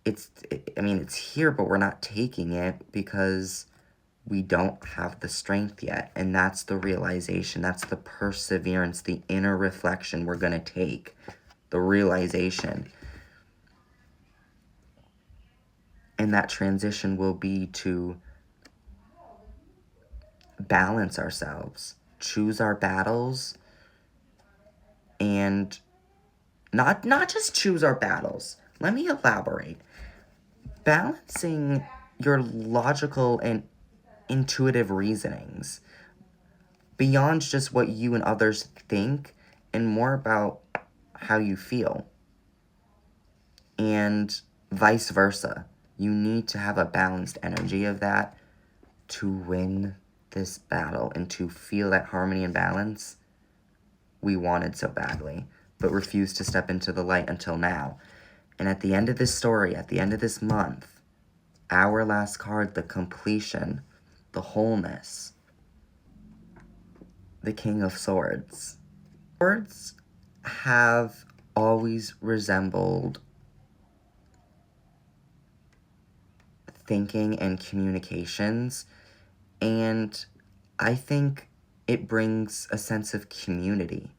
it's here, but we're not taking it because we don't have the strength yet. And that's the realization, that's the perseverance, the inner reflection we're going to take, the realization. And that transition will be to balance ourselves, choose our battles, and not just choose our battles. Let me elaborate. Balancing your logical and intuitive reasonings beyond just what you and others think, and more about how you feel. And vice versa. You need to have a balanced energy of that to win this battle and to feel that harmony and balance we wanted so badly, but refused to step into the light until now. And at the end of this story, at the end of this month, our last card, the completion, the wholeness, the King of Swords. Swords have always resembled thinking and communications, and I think it brings a sense of community.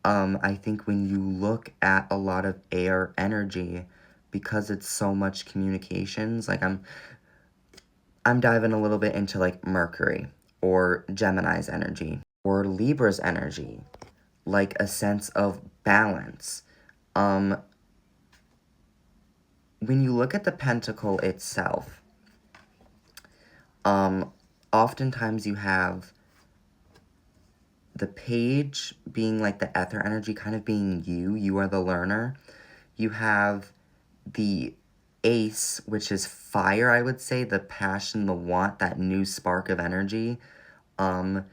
I think when you look at a lot of air energy, because it's so much communications, like I'm diving a little bit into like Mercury or Gemini's energy or Libra's energy, like a sense of balance. When you look at the pentacle itself, oftentimes you have the page being like the ether energy, kind of being you are the learner. You have the ace, which is fire, I would say, the passion, the want, that new spark of energy. Then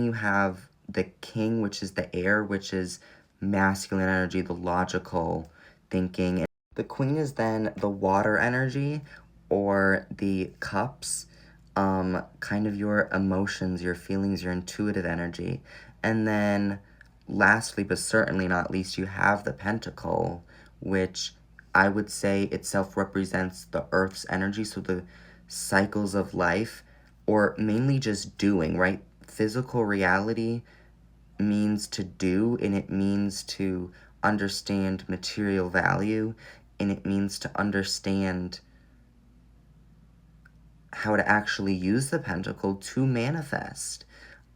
you have the king, which is the air, which is masculine energy, the logical thinking. The queen is then the water energy, or the cups, kind of your emotions, your feelings, your intuitive energy. And then lastly, but certainly not least, you have the pentacle, which I would say itself represents the earth's energy, so the cycles of life, or mainly just doing, right? Physical reality means to do, and it means to understand material value, and it means to understand how to actually use the pentacle to manifest.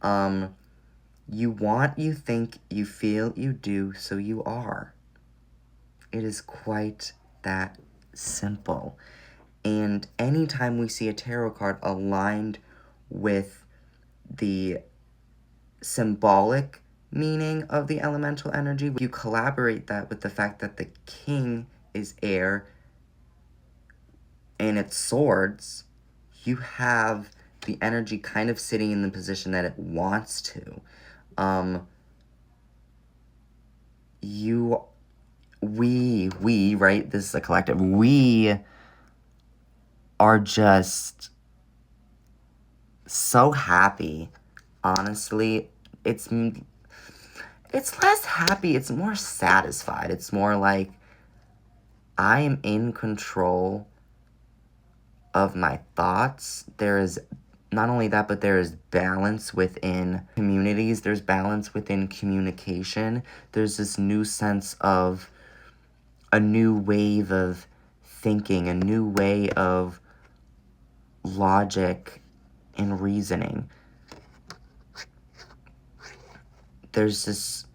You want, you think, you feel, you do, so you are. It is quite that simple. And anytime we see a tarot card aligned with the symbolic meaning of the elemental energy, you collaborate that with the fact that the king is air and it's swords, you have the energy kind of sitting in the position that it wants to. We, right? This is a collective. We are just so happy. Honestly, it's less happy, it's more satisfied. It's more like I am in control of my thoughts. There is not only that, but there is balance within communities. There's balance within communication. There's this new sense of a new wave of thinking, a new way of logic and reasoning. There's this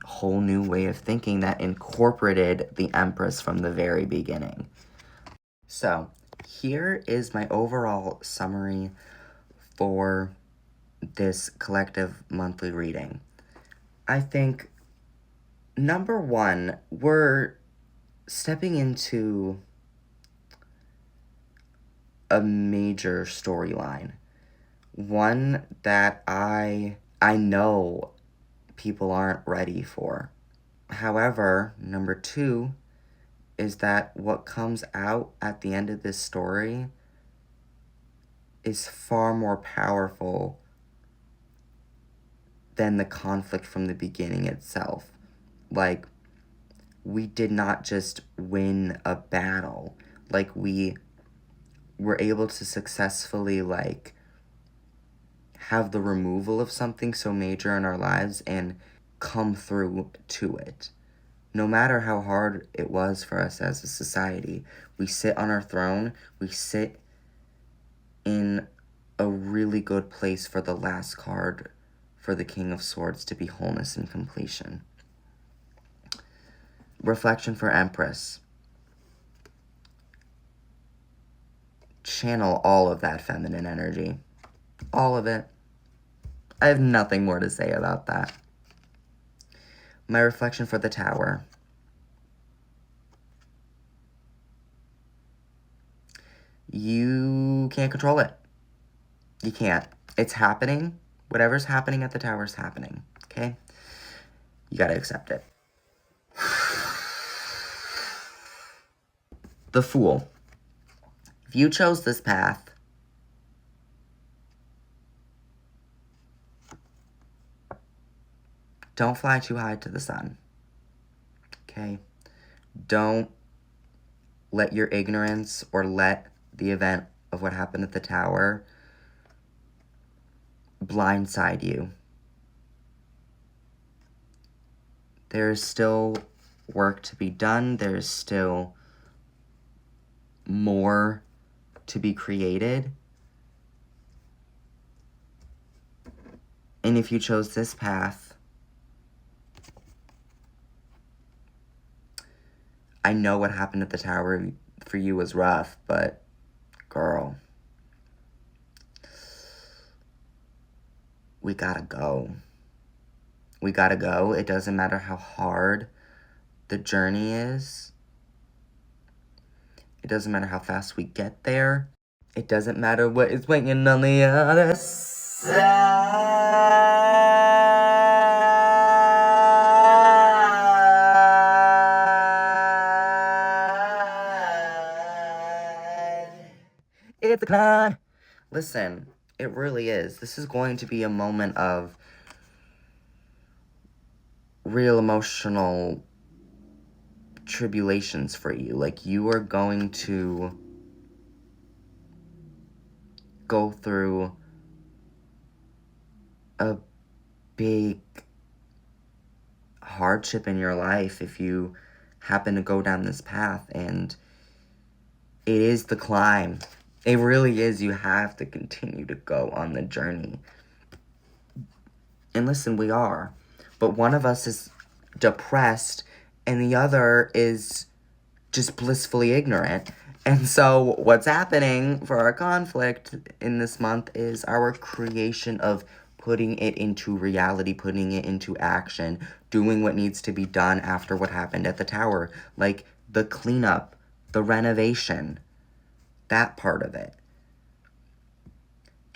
whole new way of thinking that incorporated the Empress from the very beginning. So, here is my overall summary for this collective monthly reading. I think, number one, we're stepping into a major storyline. One that I know people aren't ready for. However, number two is that what comes out at the end of this story is far more powerful than the conflict from the beginning itself. Like, we did not just win a battle. Like, we were able to successfully, like, have the removal of something so major in our lives and come through to it. No matter how hard it was for us as a society, we sit on our throne, we sit in a really good place for the last card for the King of Swords to be wholeness and completion. Reflection for Empress. Channel all of that feminine energy. All of it. I have nothing more to say about that. My reflection for the Tower. You can't control it. You can't. It's happening. Whatever's happening at the Tower is happening. Okay? You gotta accept it. The Fool. If you chose this path, don't fly too high to the sun. okay? Don't let your ignorance or let the event of what happened at the tower blindside you. There's still work to be done. There's still more to be created. And if you chose this path, I know what happened at the tower for you was rough, but girl, we gotta go. We gotta go. It doesn't matter how hard the journey is. It doesn't matter how fast we get there. It doesn't matter what is waiting on the other side. It's a climb. Listen, it really is. This is going to be a moment of real emotional tribulations for you. Like, you are going to go through a big hardship in your life if you happen to go down this path, and it is the climb. It really is. You have to continue to go on the journey. And listen, we are. But one of us is depressed and the other is just blissfully ignorant. And so what's happening for our conflict in this month is our creation of putting it into reality, putting it into action, doing what needs to be done after what happened at the tower. Like the cleanup, the renovation, that part of it.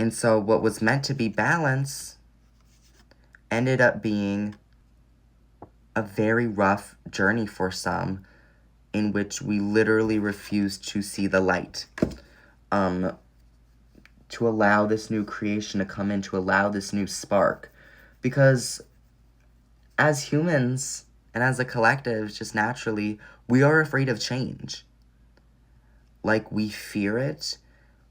And so what was meant to be balance ended up being a very rough journey for some, in which we literally refused to see the light. To allow this new creation to come in, to allow this new spark. Because as humans and as a collective, just naturally, we are afraid of change. Like, we fear it.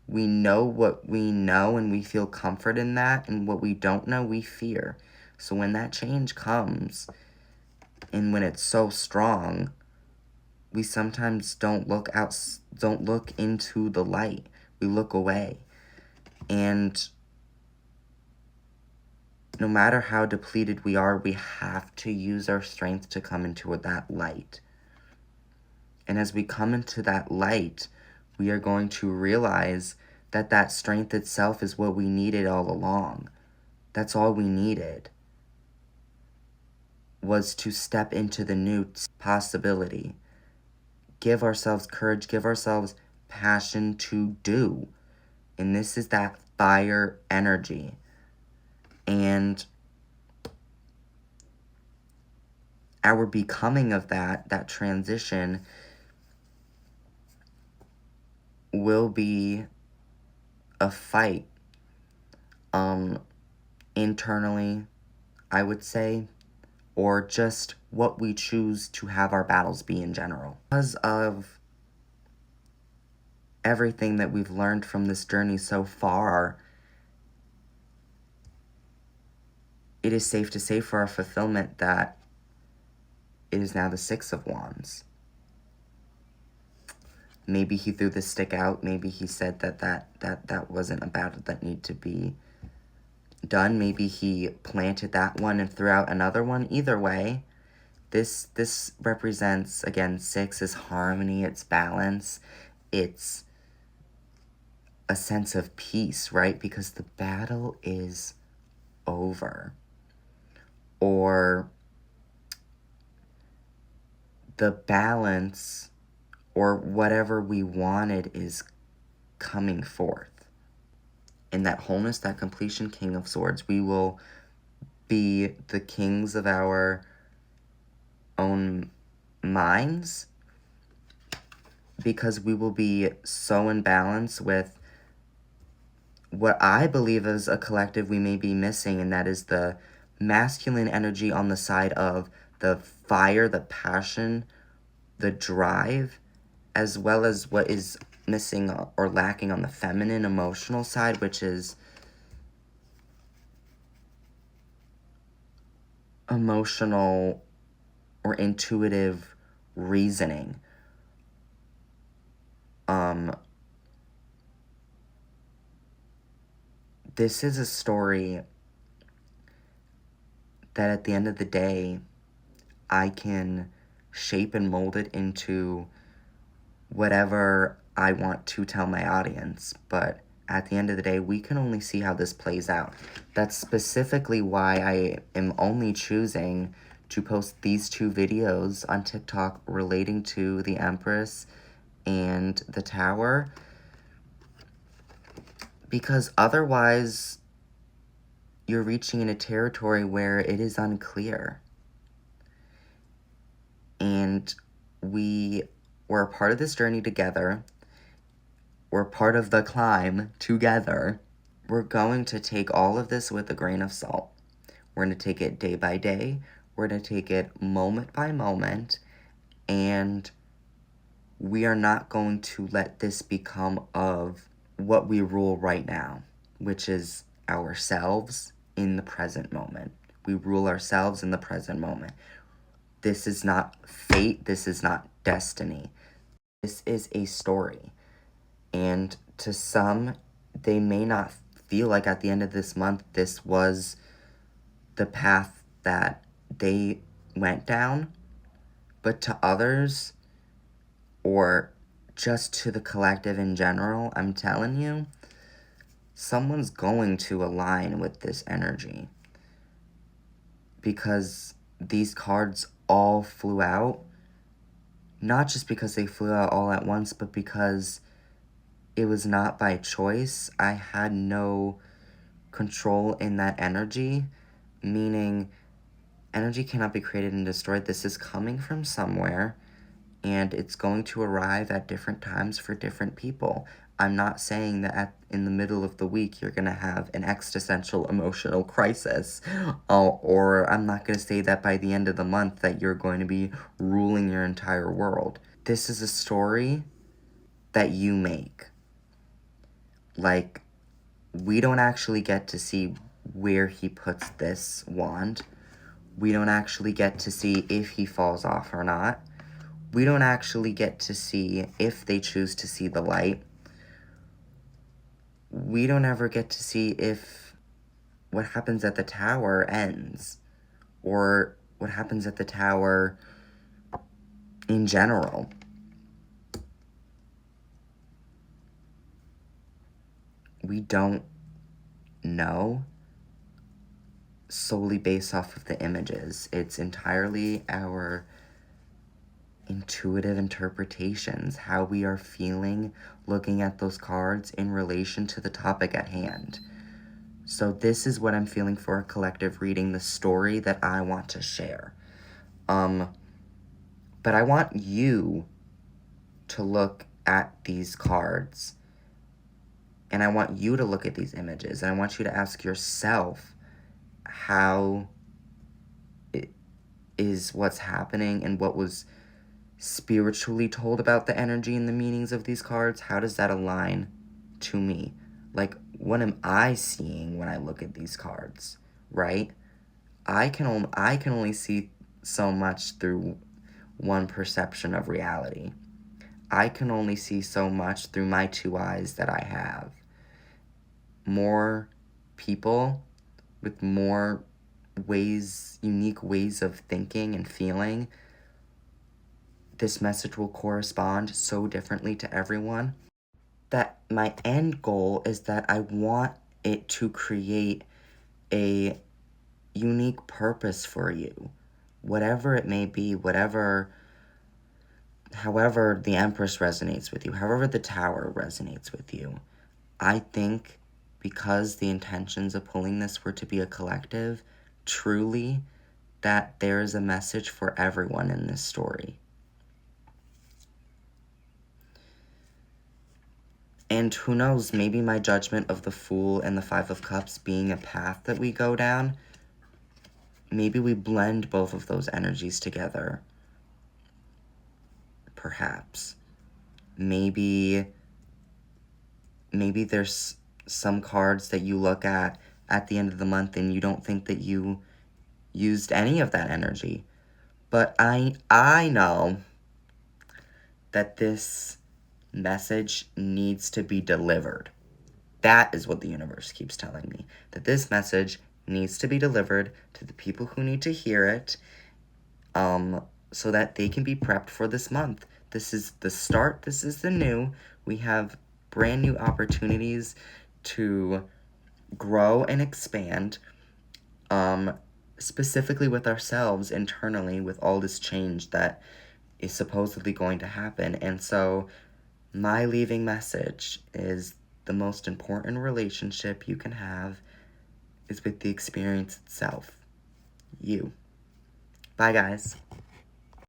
We know what we know and we feel comfort in that, and what we don't know, we fear. So when that change comes, and when it's so strong, we sometimes don't look into the light. We look away. And no matter how depleted we are, we have to use our strength to come into that light. And as we come into that light, we are going to realize that that strength itself is what we needed all along. That's all we needed, was to step into the new possibility. Give ourselves courage, give ourselves passion to do. And this is that fire energy. And our becoming of that transition will be a fight. Internally, I would say, or just what we choose to have our battles be in general. Because of everything that we've learned from this journey so far, it is safe to say for our fulfillment that it is now the Six of Wands. Maybe he threw the stick out. Maybe he said that wasn't a battle that needed to be done. Maybe he planted that one and threw out another one. Either way, this represents, again, 6 is harmony, it's balance, it's a sense of peace, right? Because the battle is over. Or the balance or whatever we wanted is coming forth. In that wholeness, that completion, King of Swords, we will be the kings of our own minds, because we will be so in balance with what I believe as a collective we may be missing, and that is the masculine energy on the side of the fire, the passion, the drive, as well as what is missing or lacking on the feminine emotional side, which is emotional or intuitive reasoning. This is a story that at the end of the day, I can shape and mold it into whatever I want to tell my audience. But at the end of the day, we can only see how this plays out. That's specifically why I am only choosing to post these 2 videos on TikTok relating to the Empress and the Tower. Because otherwise, you're reaching in a territory where it is unclear. And we're a part of this journey together. We're part of the climb together. We're going to take all of this with a grain of salt. We're going to take it day by day. We're going to take it moment by moment. And we are not going to let this become of what we rule right now, which is ourselves in the present moment. We rule ourselves in the present moment. This is not fate. This is not destiny. This is a story. And to some, they may not feel like at the end of this month, this was the path that they went down. But to others, or just to the collective in general, I'm telling you, someone's going to align with this energy. Because these cards all flew out, not just because they flew out all at once, but because it was not by choice. I had no control in that energy, meaning energy cannot be created and destroyed. This is coming from somewhere, and it's going to arrive at different times for different people. I'm not saying that in the middle of the week you're going to have an existential emotional crisis, or I'm not going to say that by the end of the month that you're going to be ruling your entire world. This is a story that you make. Like, we don't actually get to see where he puts this wand. We don't actually get to see if he falls off or not. We don't actually get to see if they choose to see the light. We don't ever get to see if what happens at the tower ends, or what happens at the tower in general. We don't know solely based off of the images. It's entirely our intuitive interpretations, how we are feeling looking at those cards in relation to the topic at hand. So this is what I'm feeling for a collective reading, the story that I want to share. But I want you to look at these cards, and I want you to look at these images, and I want you to ask yourself how it is what's happening and what was spiritually told about the energy and the meanings of these cards. How does that align to me? Like, what am I seeing when I look at these cards, right? I can only see so much through one perception of reality. I can only see so much through my 2 eyes that I have. More people with more unique ways of thinking and feeling, this message will correspond so differently to everyone, that my end goal is that I want it to create a unique purpose for you. Whatever it may be, however the Empress resonates with you, however the Tower resonates with you. I think because the intentions of pulling this were to be a collective, truly, that there is a message for everyone in this story. And who knows, maybe my judgment of the Fool and the 5 of Cups being a path that we go down maybe we blend both of those energies together. Perhaps. Maybe there's some cards that you look at the end of the month and you don't think that you used any of that energy. But I know that this message needs to be delivered. That is what the universe keeps telling me. That this message needs to be delivered to the people who need to hear it, so that they can be prepped for this month. This is the start. This is the new. We have brand new opportunities to grow and expand, specifically with ourselves internally, with all this change that is supposedly going to happen. And so my leaving message is the most important relationship you can have is with the experience itself. You. Bye, guys.